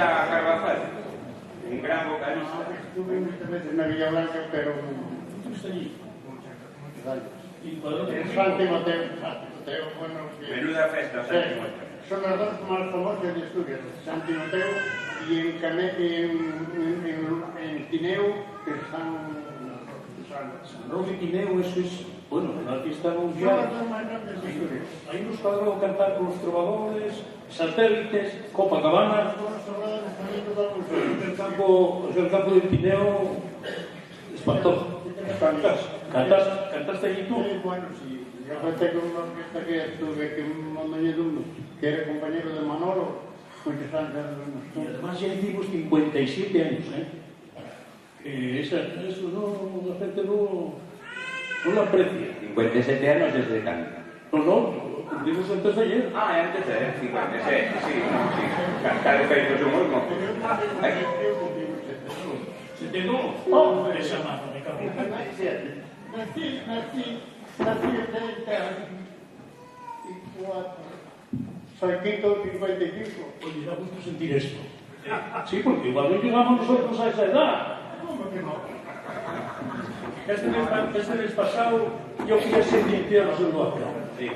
a Carvajal? Un gran vocalista. Estuve muchas veces en la Villa Blanca, pero... ¿Estuviste allí? ¿Y cuál En San Timoteo, bueno... Menuda festa, San Timoteo. Son las dos más famosas de Asturias, San Timoteo y en Tineo, que es San Roque Tineo, eso es, bueno, una fiesta Son mundial. las dos más grandes de Asturias. Ahí nos cuadró cantar con los trovadores, satélites, Copacabana, el campo de Tineo, espantoso. ¿Cantaste allí tú? Sí, bueno, sí. Yo canté con una orquesta que estuve, que que era compañero de Manolo, muchos años. Y además ya hicimos 57 años, ¿eh? Eso no, la gente no lo aprecia. 57 años desde canta. No, cumplimos antes de ayer. Ah, antes de 56, sí. Cantar de feitos somos mocos. ¿Se te dio? ¡Oh! Esa mano me cago. Nací en 34. Soy quinto 55. Oye, da gusto sentir esto. Sí, porque igual no llegamos nosotros a esa edad. ¿Cómo que no? Este mes pasado yo fui a 7 infiernos en Luarca. Sí.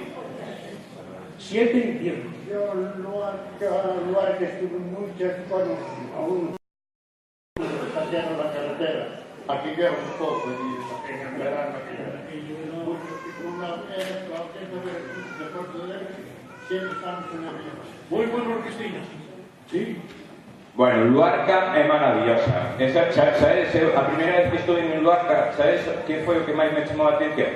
7 infiernos. Yo lugar que estuve muchas, bueno, aún haciendo la carretera. Aquí llevo un poco, en el verano. Una vez, la orquesta de Puerto de Lebre, siempre estamos en el río. Muy buena orquestina. Sí. Bueno, Luarca é maravillosa. Sabes, a primeira vez que estuve en Luarca, sabes que foi o que máis me chamou a atención?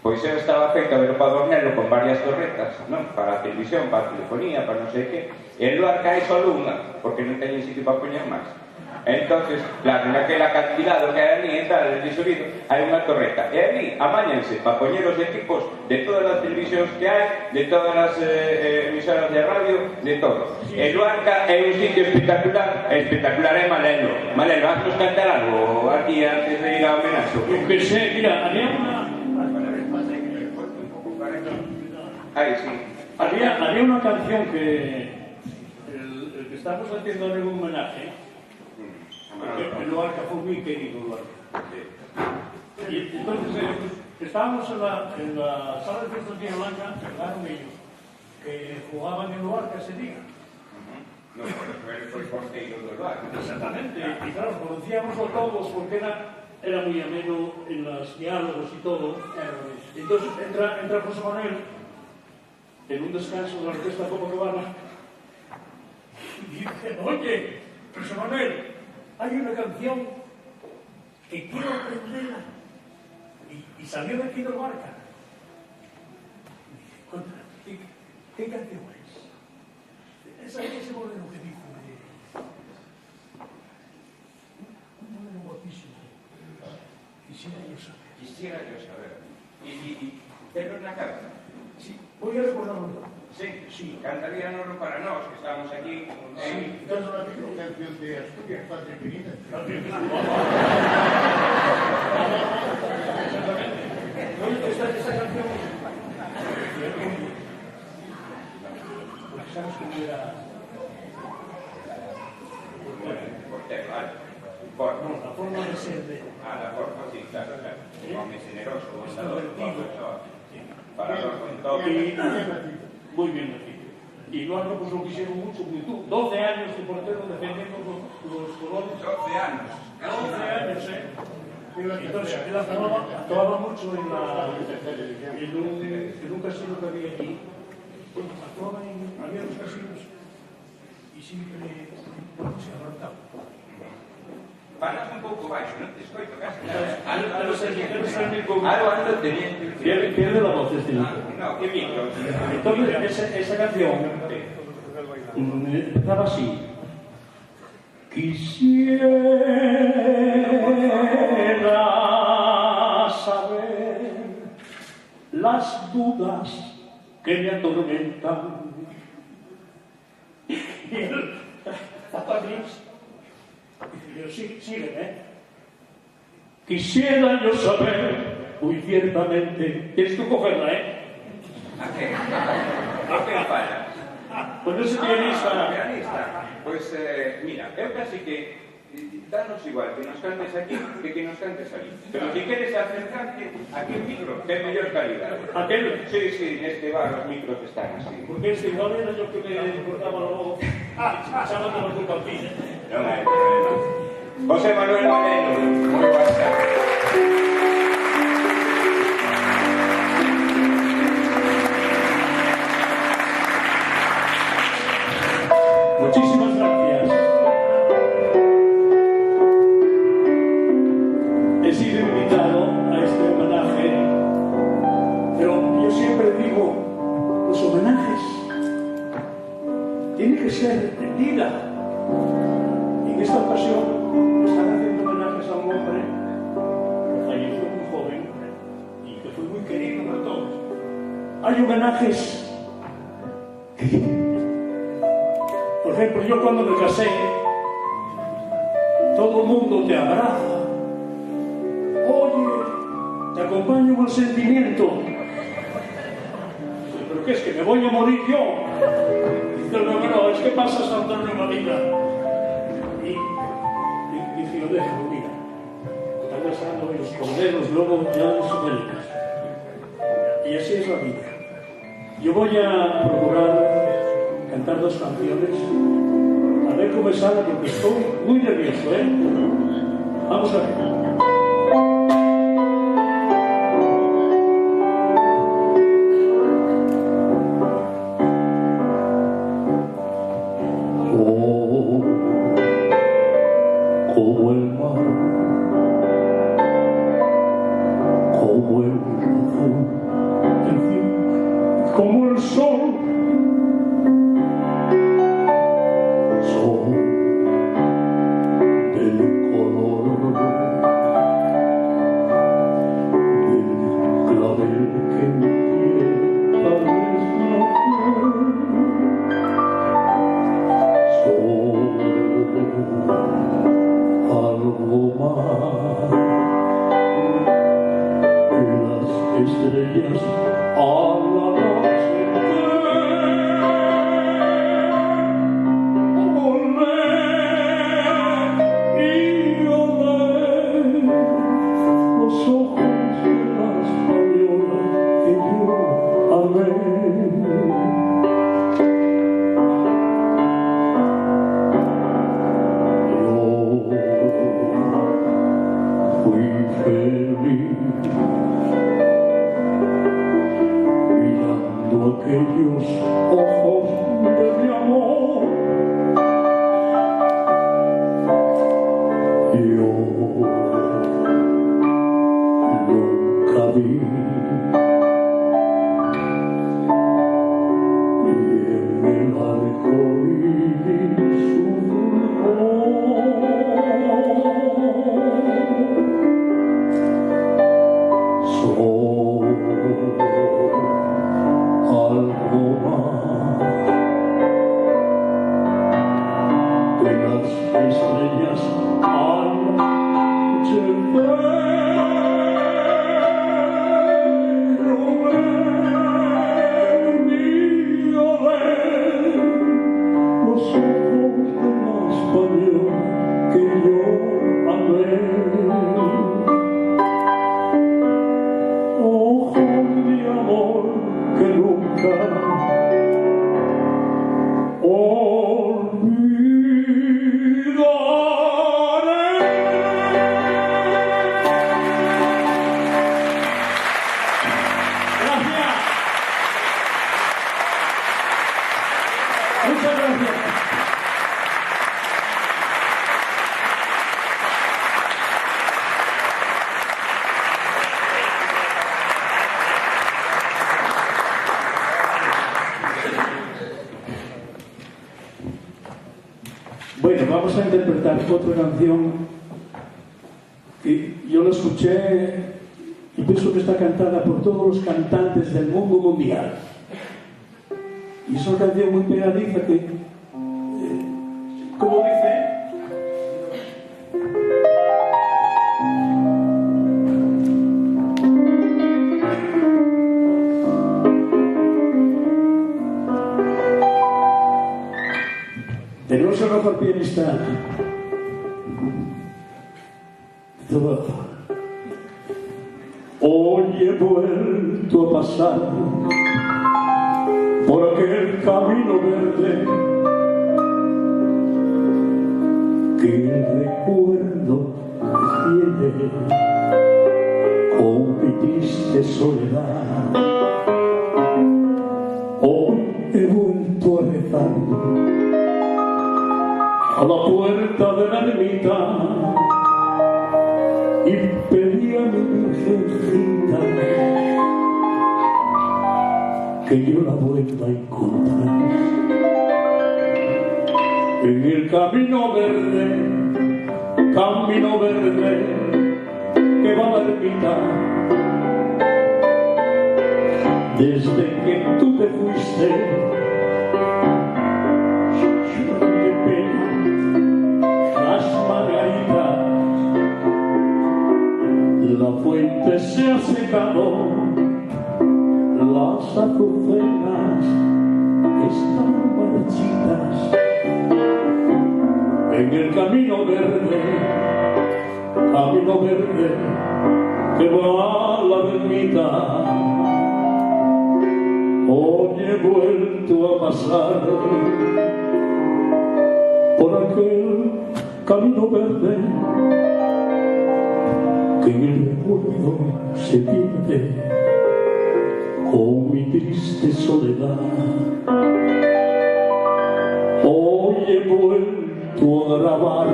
Pois eu estaba feito a ver o Padornelo con varias torretas, non? Para a televisión, para a telefonía, para non sei que. E en Luarca hai só unha, porque non teñen sitio para poñer máis. Entonces, claro, naquela acantilado que hai ali e tal, de subido, hai unha torreta. E ali, amañanse para poñer os equipos de todas as televisións que hai, de todas as emisoras de radio, de todo. E Luarca é un sitio espectacular é Malelo. Malelo, haznos cantar algo aquí antes de ir a homenaxe. Yo que sé, mira, había una canción que el que estamos haciendo en un homenaje, porque el Luarca fue muy querido, Luarca. Y entonces estábamos en la sala de fiestas de Blanca, llegaron ellos, que jugaban en Luarca ese día. No, pero foi porteiro do Luarca. Exactamente, y claro, conocíamos a todos porque era muy ameno en los diálogos y todo. Entonces entra José Manuel en un descanso de la orquesta Copacabana y dice: oye, José Manuel, hay una canción que quiero aprenderla. Y salió de aquí de Luarca. Y dice: ¿qué canción es? Ese modelo que dijo un modelo guapísimo. Quisiera yo saber. ¿Y tenlo na cabeza? Sí, voy a recordarlo. Sí, cantaríanoslo para nós, que estamos aquí. Sí, entonces la misma canción de Asturias, Patria Querida. Esta canción, sabes que era la forma de ser de... La forma, sí, claro. Home generoso, extrovertido. Parador con todo. Muy bien nacido. Y Luarca pues lo quisieron mucho, porque tú, 12 años de portero defendiendo los colores. 12 años. 12 años, ¿eh? Entonces, él actuaba mucho en un casino que había aquí. Bueno, actuaba había dos casinos y siempre se arrancaba. Falas un pouco baixo, non te escoito casi. Algo ando teniendo. Pierde la voz este libro. No, que micro. Entonces, esa canción empezaba así. Quisiera saber las dudas que me atormentan. Y él, Papa Gris, dice: sígueme. Quisiera yo saber muy ciertamente. Tienes que cogerla, ¿eh? ¿A qué? ¿A qué falla? Pues ese pianista. Pianista. Pois, mira, eu casi que danos igual que nos cantes aquí que nos cantes ali. Pero si queres acercarte aquí el micro, que é mellor calidad. Aquel? Sí, sí, neste bar os micros están así. Porque este igual era yo que me cortaba logo. Chámate los do campín. Non hai problema. José Manuel Moreno, moi boas tardes. Muchísimas gracias. He sido invitado a este homenaje, pero yo siempre digo, los homenajes tienen que ser en vida. Y en esta ocasión están haciendo homenajes a un hombre que falleció muy joven y que fue muy querido por todos. Hay homenajes que... Por ejemplo, yo cuando me casé, todo el mundo te abraza. Oye, te acompaño con el sentimiento. ¿Pero qué es? ¿Que me voy a morir yo? Dice, no, es que pasas saltando una vida. Y dice, yo déjalo, mira. Están gastando los corderos, luego ya los médicos. Y así es la vida. Yo voy a procurar cantar dos canciones, a ver cómo me sale, porque estoy muy nervioso, ¿eh? Vamos a ver. Como el mar, como el azul, en fin, como el sol. Aquellos ojos de mi amor, yo nunca vi, y en el arco iris su fulgor. Algo más que las estrellas al anochecer. Los ojos de más pasión que yo amé. Ojos de amor que nunca olvidaré. Gracias. Muchas gracias. Bueno, vamos a interpretar otra canción que yo la escuché y pienso que está cantada por todos los cantantes del mundo mundial. Y es una canción muy pegadiza que, como dice, tenemos eso no fue pianista. Todo. Hoy he vuelto a pasar por aquel camino verde que el recuerdo tiene con mi triste soledad. Hoy he vuelto a rezar a la puerta de la ermita y pedí a mi virgencita que yo la vuelva a encontrar en el camino verde que va a la ermita. Desde que tú te fuiste, lloran de pena las margaritas, la fuente se ha secado, las azucenas están marchitas. En el camino verde que va a la ermita, hoy he vuelto a pasar por aquel camino verde que en el recuerdo se pierde con mi triste soledad. Hoy he vuelto a grabar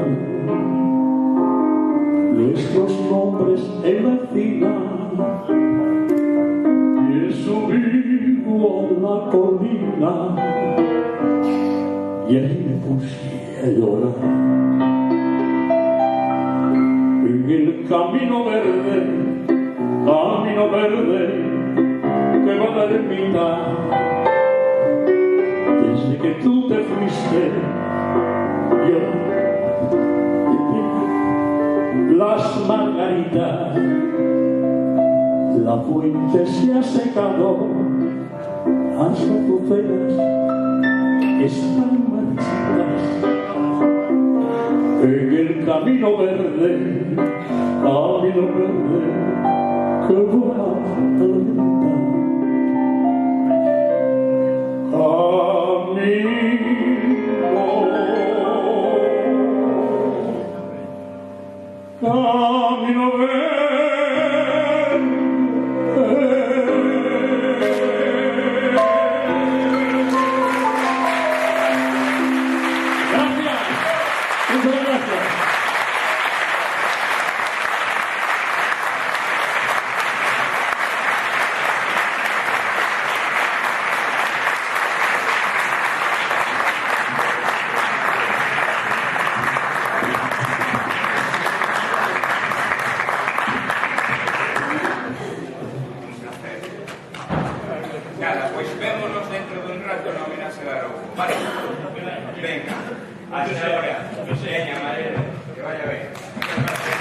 nuestros nombres en la encina y he subido a la colina y ahí me puse a llorar. En el camino verde que va a la ermita, desde que tú te fuiste, yo las margaritas, la fuente se ha secado, las azucenas están marchitas. En el camino verde que va a la ermita, camino verde. Gracias, muchas gracias. Nada, pues vémonos dentro de un rato en homenaje a Araujo. Vale, venga, hasta ahora. Venga, madre, que vaya bien.